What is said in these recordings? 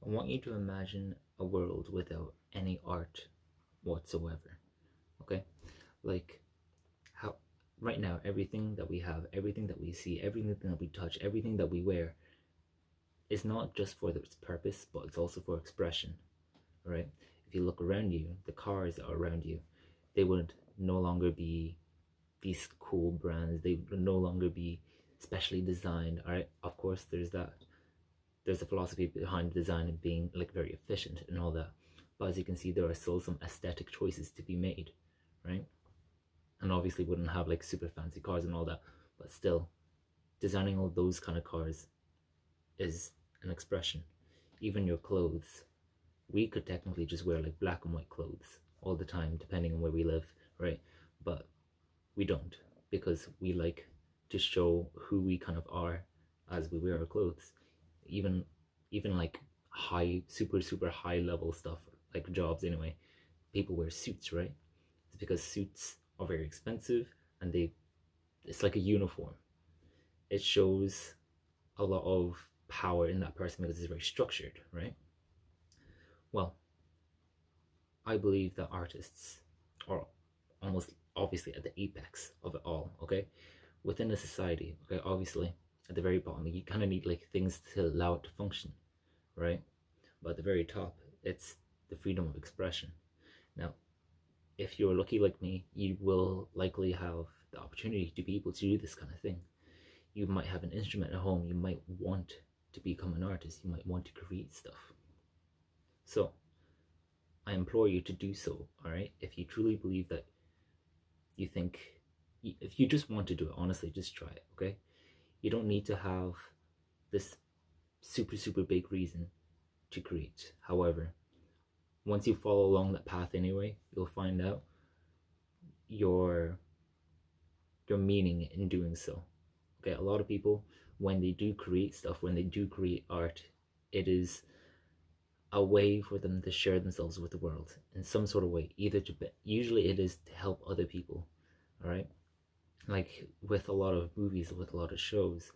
I want you to imagine a world without any art whatsoever. Okay? Like how right now everything that we have, everything that we see, everything that we touch, everything that we wear is not just for its purpose, but it's also for expression, right? If you look around you, the cars that are around you, they would no longer be these cool brands. They would no longer be specially designed. All right, of course, there's a philosophy behind design and being like very efficient and all that. But as you can see, there are still some aesthetic choices to be made, right? And obviously wouldn't have like super fancy cars and all that, but still designing all those kind of cars is an expression. Even your clothes, we could technically just wear like black and white clothes all the time depending on where we live, right? But we don't, because we like to show who we kind of are as we wear our clothes. Even like super high level stuff, like jobs anyway, people wear suits, right? It's because suits are very expensive, and it's like a uniform. It shows a lot of power in that person because it's very structured, right? Well, I believe that artists are almost obviously at the apex of it all, okay? Within a society, okay, obviously at the very bottom, you kind of need like things to allow it to function, right? But at the very top, it's the freedom of expression. Now, if you're lucky like me, you will likely have the opportunity to be able to do this kind of thing. You might have an instrument at home, you might want to become an artist, you might want to create stuff. So, I implore you to do so, alright? If you truly believe that you think, if you just want to do it, honestly, just try it, okay? You don't need to have this super big reason to create. However, once you follow along that path anyway, you'll find out your your meaning in doing so. Okay, a lot of people, when they do create stuff, when they do create art, it is a way for them to share themselves with the world in some sort of way. Either to, usually it is to help other people. All right, like with a lot of movies, with a lot of shows,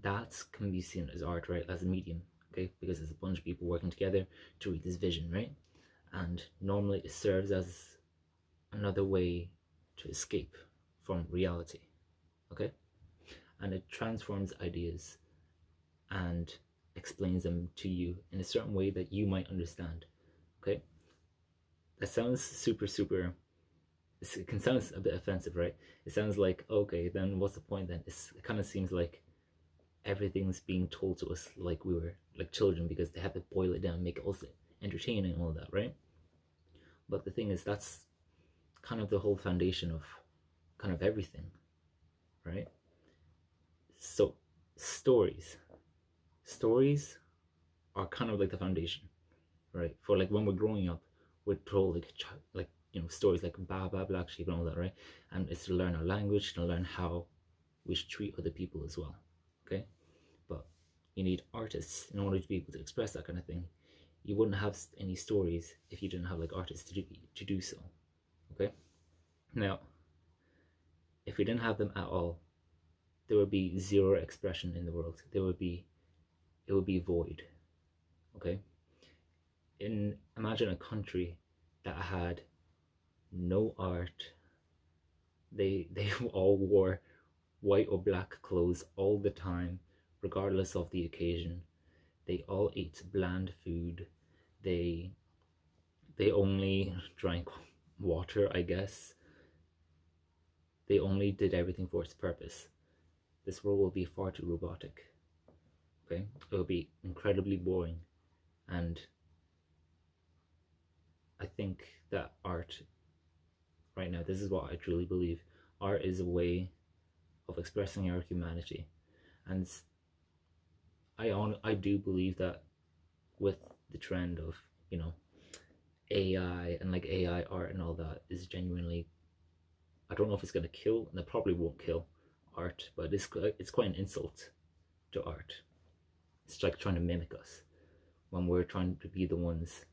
that can be seen as art, right? As a medium, okay? Because it's a bunch of people working together to reach this vision, right? And normally it serves as another way to escape from reality, okay? And it transforms ideas and explains them to you in a certain way that you might understand, okay? That sounds super, it can sound a bit offensive, right? It sounds like, okay, then what's the point then? It kind of seems like everything's being told to us like we were like children, because they have to boil it down, make it also entertaining and all that, right? But the thing is, that's kind of the whole foundation of kind of everything, right? So stories are kind of like the foundation, right? For like when we're growing up, we're told like stories like Black Sheep and all that, right? And it's to learn our language, to learn how we should treat other people as well, okay? But you need artists in order to be able to express that kind of thing. You wouldn't have any stories if you didn't have like artists to do so, okay? Now, if we didn't have them at all, there would be zero expression in the world. It would be void, okay? Imagine a country that had no art. They all wore white or black clothes all the time, regardless of the occasion. They all ate bland food. They they only drank water, I guess. They only did everything for its purpose. This world will be far too robotic. Okay? It will be incredibly boring. And I think that art right now, this is what I truly believe. Art is a way of expressing our humanity. And I do believe that with the trend of, AI and like AI art and all that is genuinely, I don't know if it's gonna kill, and it probably won't kill art, but it's quite an insult to art. It's like trying to mimic us when we're trying to be the ones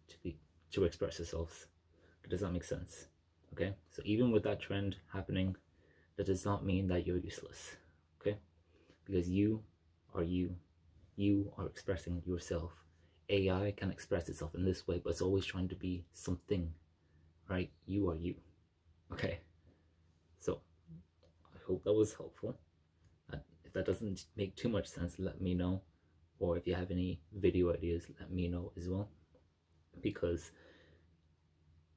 to express ourselves. Does that make sense? Okay, so even with that trend happening, that does not mean that you're useless. Okay, because you are you. You are expressing yourself. AI can express itself in this way, but it's always trying to be something, right? You are you. Okay. So I hope that was helpful. If that doesn't make too much sense, let me know. Or if you have any video ideas, let me know as well. Because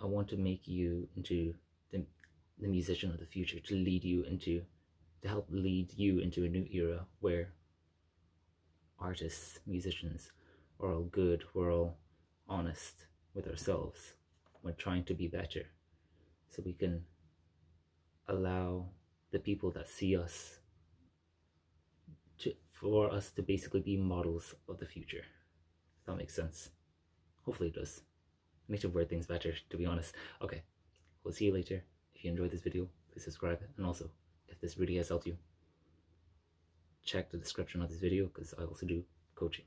I want to make you into the musician of the future, to help lead you into a new era where artists, musicians are all good, we're all honest with ourselves, we're trying to be better, so we can allow the people that see us for us to basically be models of the future. If that makes sense. Hopefully it does. I need to word things better, to be honest. Okay, we'll see you later. If you enjoyed this video, please subscribe, and also, if this really has helped you, check the description of this video, because I also do coaching.